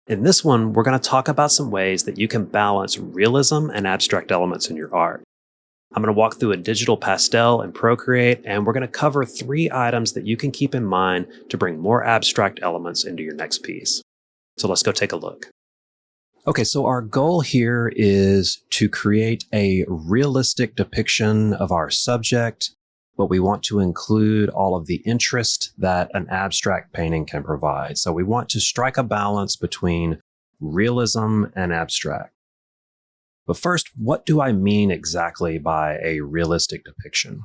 In this one, we're going to talk about some ways that you can balance realism and abstract elements in your art. I'm going to walk through a digital pastel and Procreate, and we're going to cover 3 items that you can keep in mind to bring more abstract elements into your next piece. So let's go take a look. Okay, so our goal here is to create a realistic depiction of our subject, but we want to include all of the interest that an abstract painting can provide. So we want to strike a balance between realism and abstract. But first, what do I mean exactly by a realistic depiction?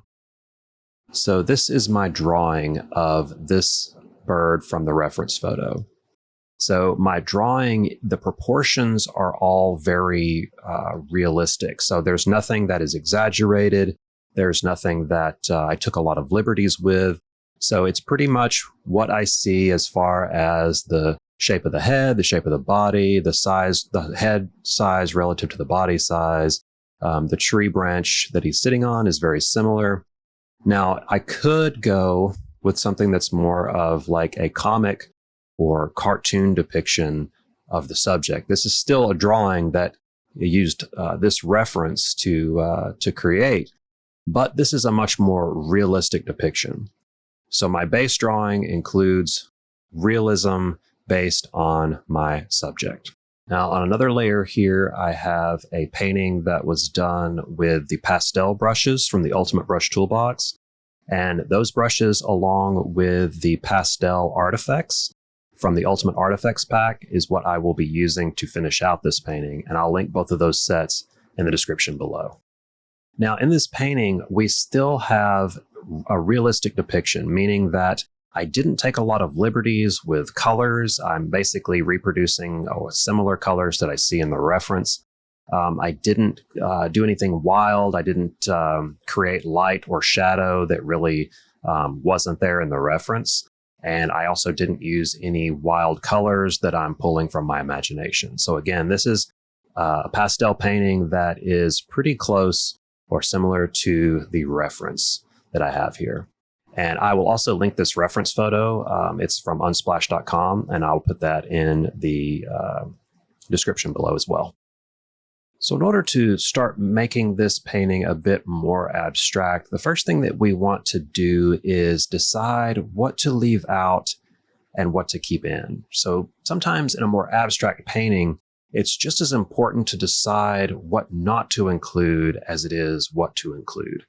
So this is my drawing of this bird from the reference photo. So my drawing, the proportions are all very realistic. So there's nothing that is exaggerated. There's nothing that I took a lot of liberties with. So it's pretty much what I see as far as the shape of the head, the shape of the body, the size, the head size relative to the body size. The tree branch that he's sitting on is very similar. Now, I could go with something that's more of like a comic or cartoon depiction of the subject. This is still a drawing that used this reference to create, but this is a much more realistic depiction. So my base drawing includes realism based on my subject. Now, on another layer here, I have a painting that was done with the pastel brushes from the Ultimate Brush Toolbox. And those brushes, along with the pastel artifacts from the Ultimate Art Effects pack, is what I will be using to finish out this painting. And I'll link both of those sets in the description below. Now, in this painting, we still have a realistic depiction, meaning that I didn't take a lot of liberties with colors. I'm basically reproducing similar colors that I see in the reference. I didn't do anything wild. I didn't create light or shadow that really wasn't there in the reference. And I also didn't use any wild colors that I'm pulling from my imagination. So again, this is a pastel painting that is pretty close or similar to the reference that I have here. And I will also link this reference photo. It's from unsplash.com, and I'll put that in the description below as well. So in order to start making this painting a bit more abstract, the first thing that we want to do is decide what to leave out and what to keep in. So sometimes in a more abstract painting, it's just as important to decide what not to include as it is what to include.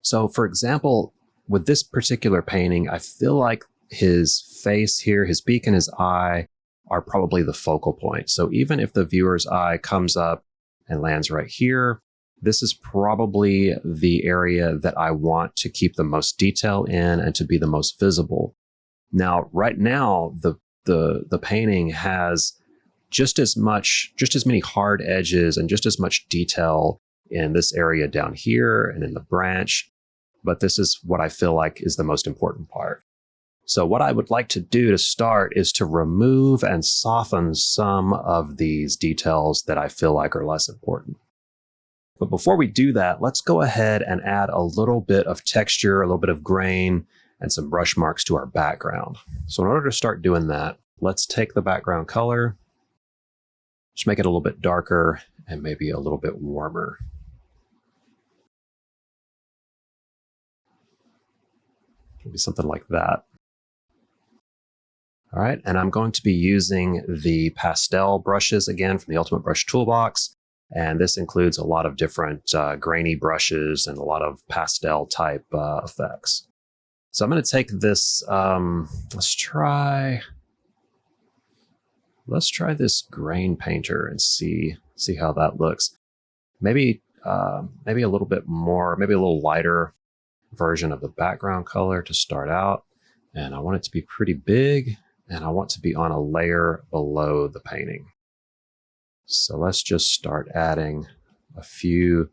So for example, with this particular painting, I feel like his face here, his beak and his eye are probably the focal point. So even if the viewer's eye comes up and lands right here, this is probably the area that I want to keep the most detail in and to be the most visible. Now, right now, the painting has just as many hard edges and just as much detail in this area down here and in the branch. But this is what I feel like is the most important part. So what I would like to do to start is to remove and soften some of these details that I feel like are less important. But before we do that, let's go ahead and add a little bit of texture, a little bit of grain, and some brush marks to our background. So in order to start doing that, let's take the background color, just make it a little bit darker and maybe a little bit warmer. Maybe something like that. All right, and I'm going to be using the pastel brushes again from the Ultimate Brush Toolbox. And this includes a lot of different grainy brushes and a lot of pastel type effects. So I'm going to take this, let's try this grain painter and see how that looks. Maybe a little bit more, maybe a little lighter version of the background color to start out. And I want it to be pretty big, and I want to be on a layer below the painting. So let's just start adding a few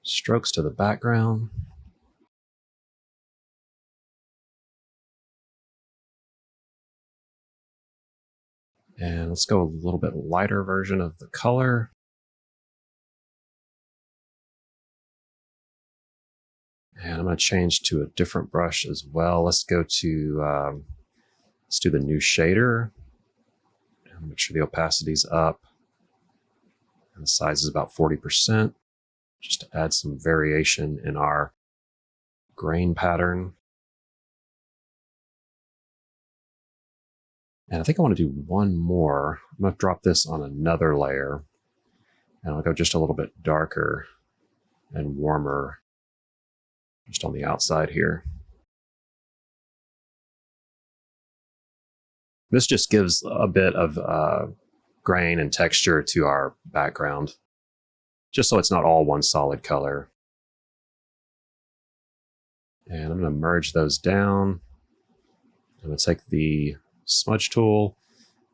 strokes to the background. And let's go a little bit lighter version of the color. And I'm going to change to a different brush as well. Let's go to Let's do the new shader. And make sure the opacity's up. And the size is about 40%, just to add some variation in our grain pattern. And I think I want to do one more. I'm going to drop this on another layer, and I'll go just a little bit darker and warmer just on the outside here. This just gives a bit of grain and texture to our background, just so it's not all one solid color. And I'm going to merge those down. I'm going to take the smudge tool,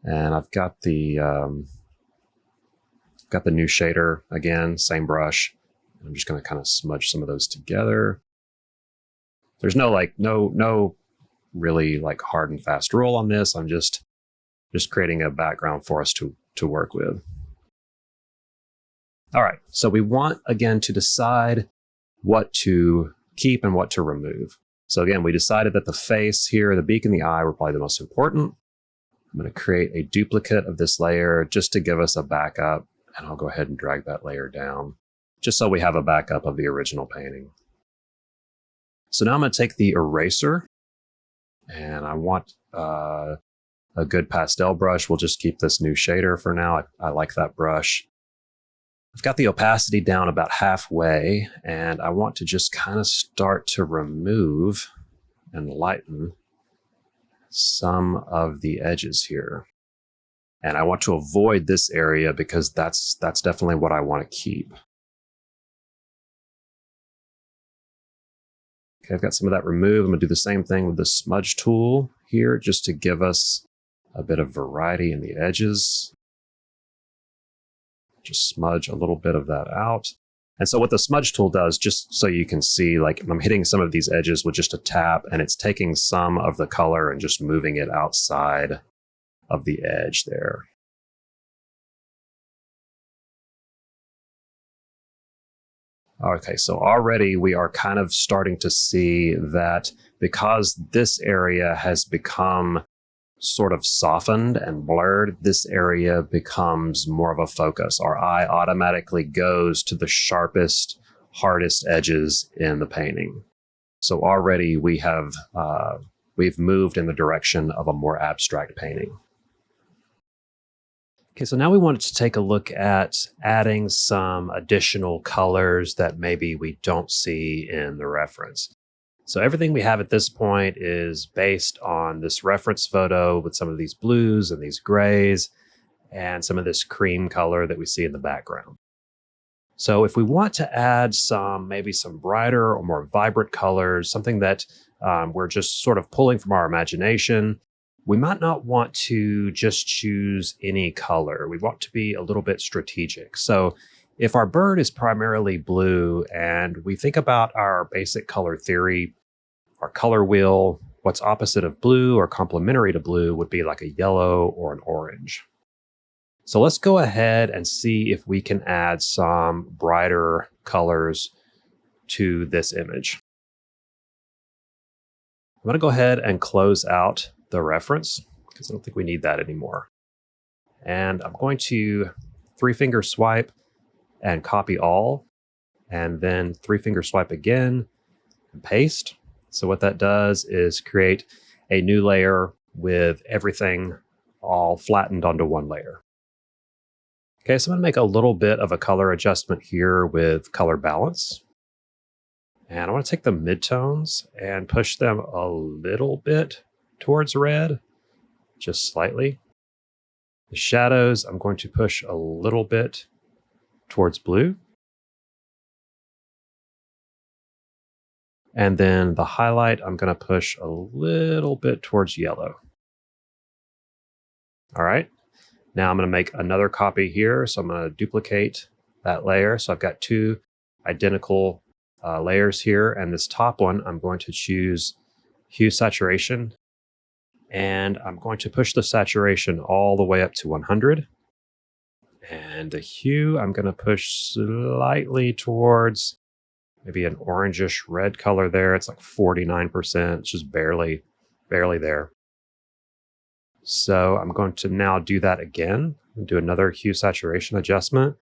and I've got the new shader again, same brush. I'm just going to kind of smudge some of those together. There's no really like hard and fast rule on this. I'm just creating a background for us to work with. All right, so we want again to decide what to keep and what to remove. So again, we decided that the face here, the beak and the eye were probably the most important. I'm going to create a duplicate of this layer just to give us a backup, and I'll go ahead and drag that layer down just so we have a backup of the original painting. So now I'm going to take the eraser, and I want a good pastel brush. We'll just keep this new shader for now. I like that brush. I've got the opacity down about halfway, and I want to just kind of start to remove and lighten some of the edges here. And I want to avoid this area because that's definitely what I want to keep. Okay, I've got some of that removed. I'm going to do the same thing with the smudge tool here just to give us a bit of variety in the edges. Just smudge a little bit of that out. And so what the smudge tool does, just so you can see, like I'm hitting some of these edges with just a tap, and it's taking some of the color and just moving it outside of the edge there. Okay, so already we are kind of starting to see that because this area has become sort of softened and blurred, this area becomes more of a focus. Our eye automatically goes to the sharpest, hardest edges in the painting. So already we have we've moved in the direction of a more abstract painting. Okay, so now we wanted to take a look at adding some additional colors that maybe we don't see in the reference. So everything we have at this point is based on this reference photo with some of these blues and these grays and some of this cream color that we see in the background. So if we want to add maybe some brighter or more vibrant colors, something that we're just sort of pulling from our imagination, we might not want to just choose any color. We want to be a little bit strategic. So if our bird is primarily blue and we think about our basic color theory, our color wheel, what's opposite of blue or complementary to blue would be like a yellow or an orange. So let's go ahead and see if we can add some brighter colors to this image. I'm going to go ahead and close out the reference because I don't think we need that anymore. And I'm going to 3-finger swipe and copy all, and then 3-finger swipe again and paste. So what that does is create a new layer with everything all flattened onto one layer. Okay, so I'm going to make a little bit of a color adjustment here with color balance. And I want to take the midtones and push them a little bit towards red, just slightly. The shadows, I'm going to push a little bit towards blue. And then the highlight, I'm going to push a little bit towards yellow. All right. Now I'm going to make another copy here. So I'm going to duplicate that layer. So I've got 2 identical layers here. And this top one, I'm going to choose hue saturation. And I'm going to push the saturation all the way up to 100. And the hue, I'm going to push slightly towards maybe an orangish red color there. It's like 49%. It's just barely there. So I'm going to now do that again and do another hue saturation adjustment.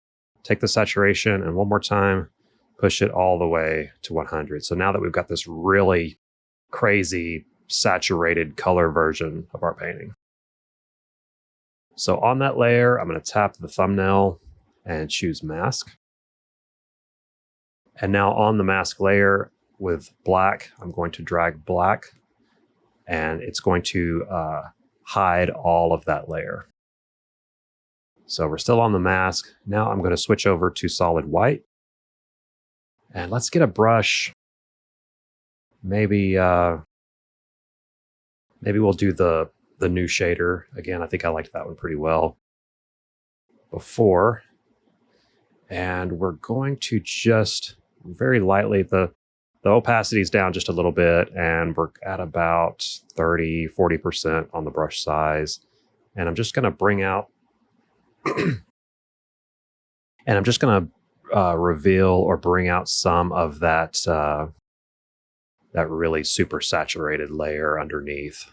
Take the saturation and one more time, push it all the way to 100. So now that we've got this really crazy saturated color version of our painting. So on that layer, I'm going to tap the thumbnail and choose mask. And now on the mask layer with black, I'm going to drag black and it's going to hide all of that layer. So we're still on the mask. Now I'm going to switch over to solid white. And let's get a brush. Maybe we'll do the new shader. Again, I think I liked that one pretty well before. And we're going to just very lightly, the opacity is down just a little bit, and we're at about 30–40% on the brush size. And I'm just going to bring out, and I'm just going to reveal or bring out some of that that really super saturated layer underneath.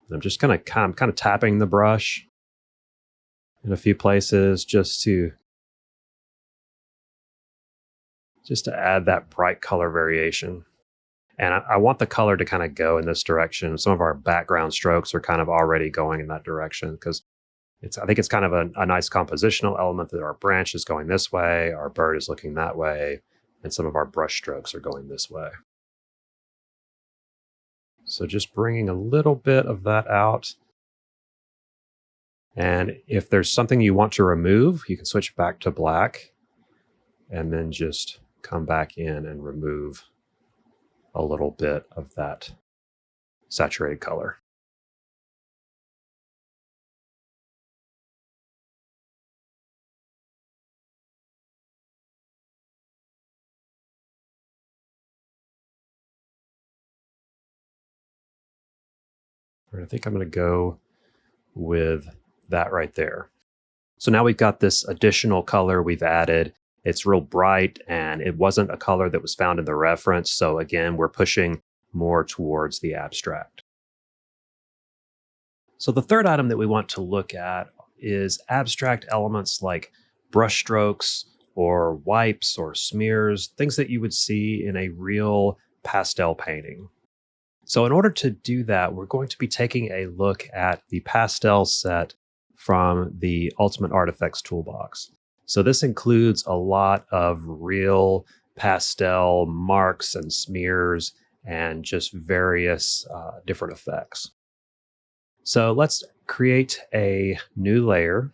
And I'm just going to kind of tapping the brush in a few places just to add that bright color variation. And I want the color to kind of go in this direction. Some of our background strokes are kind of already going in that direction because I think it's kind of a nice compositional element that our branch is going this way, our bird is looking that way, and some of our brush strokes are going this way. So just bringing a little bit of that out. And if there's something you want to remove, you can switch back to black and then just come back in and remove a little bit of that saturated color. I think I'm going to go with that right there. So now we've got this additional color we've added. It's real bright, and it wasn't a color that was found in the reference. So again, we're pushing more towards the abstract. So the third item that we want to look at is abstract elements like brush strokes or wipes or smears, things that you would see in a real pastel painting. So in order to do that, we're going to be taking a look at the pastel set from the Ultimate Art Effects Toolbox. So this includes a lot of real pastel marks and smears and just various different effects. So let's create a new layer.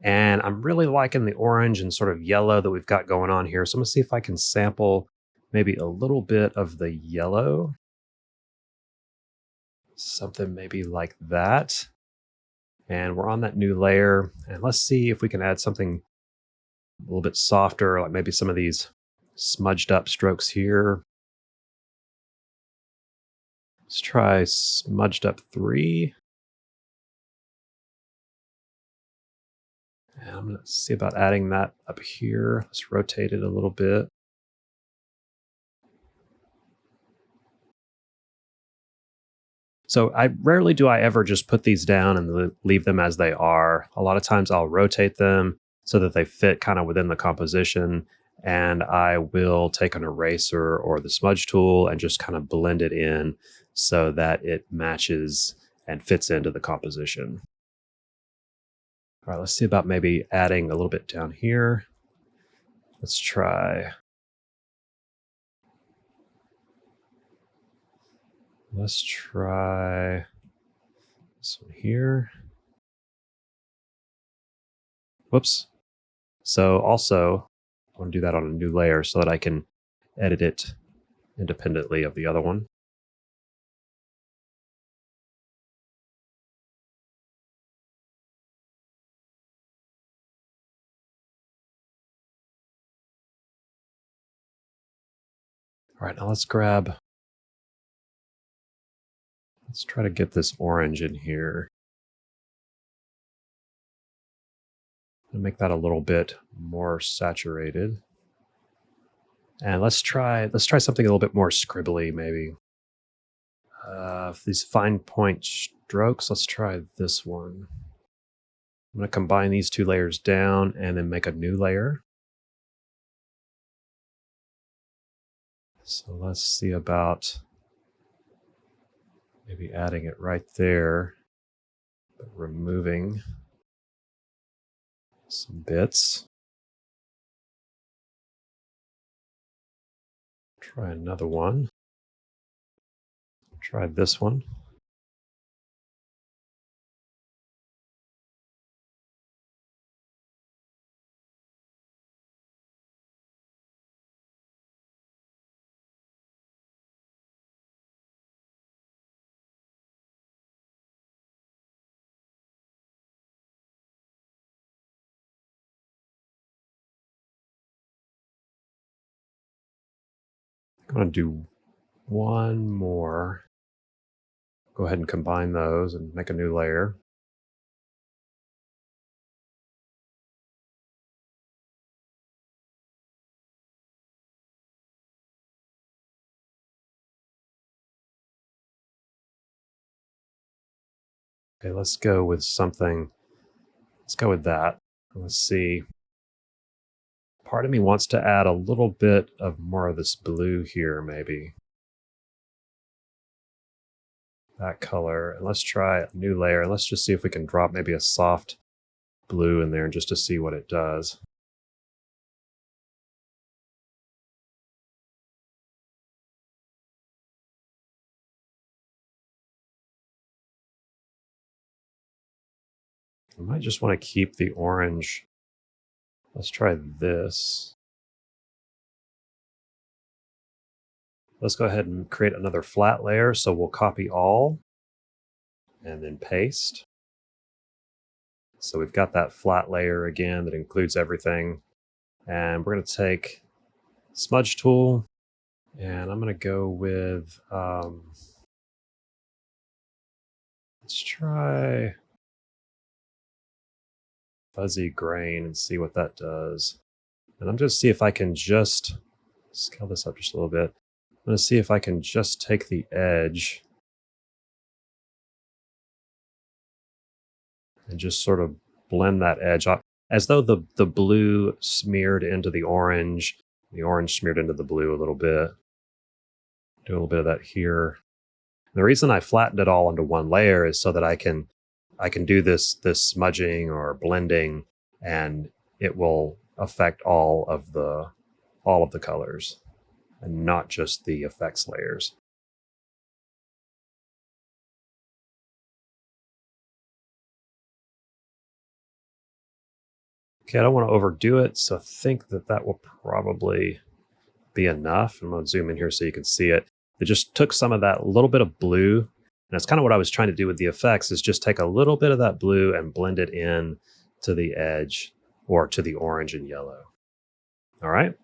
And I'm really liking the orange and sort of yellow that we've got going on here. So I'm going to see if I can sample maybe a little bit of the yellow. Something maybe like that. And we're on that new layer. And let's see if we can add something a little bit softer, like maybe some of these smudged up strokes here. Let's try smudged up 3. And I'm going to see about adding that up here. Let's rotate it a little bit. So rarely do I ever just put these down and leave them as they are. A lot of times I'll rotate them so that they fit kind of within the composition. And I will take an eraser or the smudge tool and just kind of blend it in so that it matches and fits into the composition. All right, let's see about maybe adding a little bit down here. Let's try. Let's try this one here. Whoops. So also, I want to do that on a new layer so that I can edit it independently of the other one. All right, now let's try to get this orange in here. And make that a little bit more saturated. And let's try something a little bit more scribbly, maybe. These fine point strokes, let's try this one. I'm going to combine these two layers down and then make a new layer. So let's see about maybe adding it right there, but removing some bits. Try another one. Try this one. I'm going to do one more. Go ahead and combine those and make a new layer. Okay, let's go with something. Let's go with that. Let's see. Part of me wants to add a little bit of more of this blue here, maybe. That color. And let's try a new layer. Let's just see if we can drop maybe a soft blue in there just to see what it does. I might just want to keep the orange. Let's try this. Let's go ahead and create another flat layer. So we'll copy all and then paste. So we've got that flat layer again that includes everything. And we're going to take smudge tool and I'm going to go with, let's try fuzzy grain and see what that does. And I'm going to see if I can just scale this up just a little bit. I'm going to see if I can just take the edge and just sort of blend that edge up as though the blue smeared into the orange smeared into the blue a little bit. Do a little bit of that here. The reason I flattened it all into one layer is so that I can do this smudging or blending, and it will affect all of the colors and not just the effects layers. Okay, I don't want to overdo it, so I think that will probably be enough. I'm going to zoom in here so you can see it. It just took some of that little bit of blue, and that's kind of what I was trying to do with the effects, is just take a little bit of that blue and blend it in to the edge or to the orange and yellow. All right.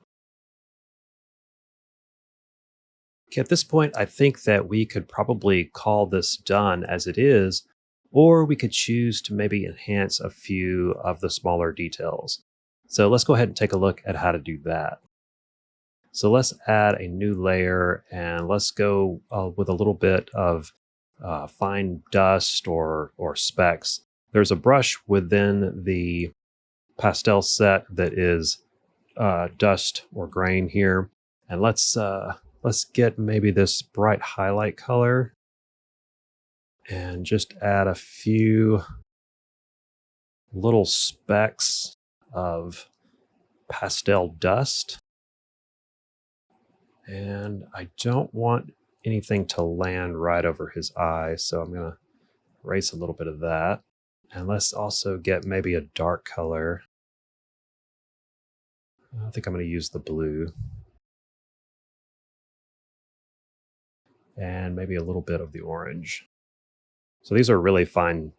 Okay, at this point, I think that we could probably call this done as it is, or we could choose to maybe enhance a few of the smaller details. So let's go ahead and take a look at how to do that. So let's add a new layer and let's go with a little bit of fine dust or specks. There's a brush within the pastel set that is dust or grain here. And let's get maybe this bright highlight color and just add a few little specks of pastel dust. And I don't want anything to land right over his eye, so I'm going to erase a little bit of that. And let's also get maybe a dark color. I think I'm going to use the blue. And maybe a little bit of the orange. So these are really fine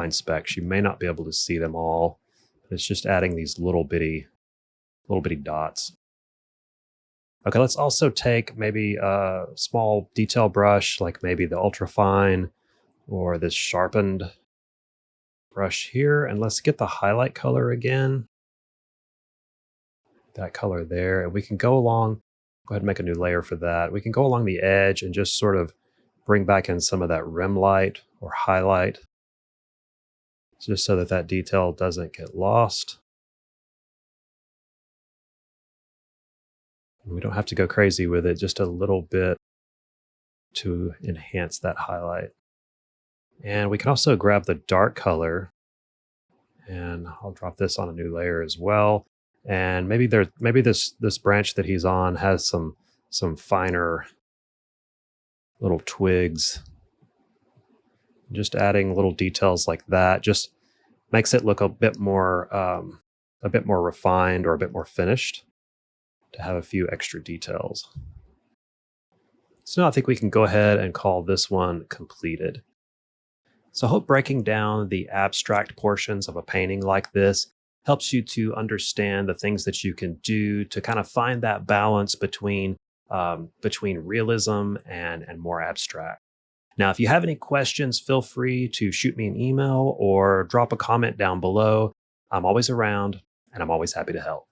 specks. You may not be able to see them all. It's just adding these little bitty dots. Okay, let's also take maybe a small detail brush, like maybe the ultrafine or this sharpened brush here, and let's get the highlight color again. That color there, and we can go ahead and make a new layer for that. We can go along the edge and just sort of bring back in some of that rim light or highlight, just so that that detail doesn't get lost. We don't have to go crazy with it, just a little bit to enhance that highlight. And we can also grab the dark color, and I'll drop this on a new layer as well. And maybe this branch that he's on has some finer little twigs. Just adding little details like that just makes it look a bit more refined or a bit more finished to have a few extra details. So now I think we can go ahead and call this one completed. So I hope breaking down the abstract portions of a painting like this helps you to understand the things that you can do to kind of find that balance between realism and more abstract. Now, if you have any questions, feel free to shoot me an email or drop a comment down below. I'm always around and I'm always happy to help.